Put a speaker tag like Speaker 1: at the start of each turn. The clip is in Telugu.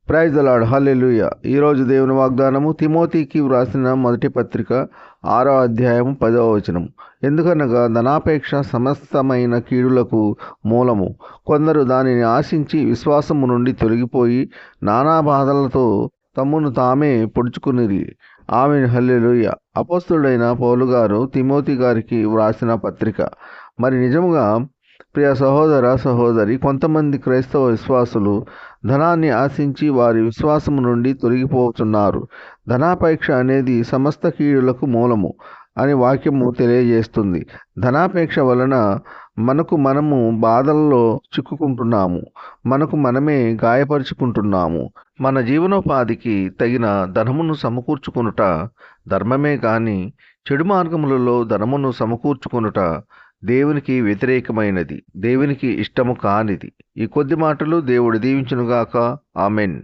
Speaker 1: ప్రైజ్ ద లార్డ్, హల్లెలూయా. ఈరోజు దేవుని వాగ్దానము తిమోతికి వ్రాసిన మొదటి పత్రిక 6వ అధ్యాయము 10వ వచనం. ఎందుకనగా ధనాపేక్ష సమస్తమైన కీడులకు మూలము. కొందరు దానిని ఆశించి విశ్వాసము నుండి తొలగిపోయి నానా బాధలతో తమ్మును తామే పొడుచుకునిరి. ఆమేన్, హల్లెలూయా. అపోస్తలుడైన పౌలు గారు తిమోతి గారికి వ్రాసిన పత్రిక. మరి నిజముగా ప్రియ సహోదర సహోదరి, కొంతమంది క్రైస్తవ విశ్వాసులు ధనాన్ని ఆశించి వారి విశ్వాసము నుండి తొలగిపోతున్నారు. ధనాపేక్ష అనేది సమస్త కీడులకు మూలము అని వాక్యము తెలియజేస్తుంది. ధనాపేక్ష వలన మనము బాధల్లో చిక్కుకుంటున్నాము, మనకు మనమే గాయపరుచుకుంటున్నాము. మన జీవనోపాధికి తగిన ధనమును సమకూర్చుకొనుట ధర్మమే కానీ చెడు మార్గములలో ధనమును సమకూర్చుకొనుట దేవునికి వ్యతిరేకమైనది, దేవునికి ఇష్టము కానిది. ఈ కొద్ది మాటలు దేవుడు దీవించునుగాక. ఆమెన్.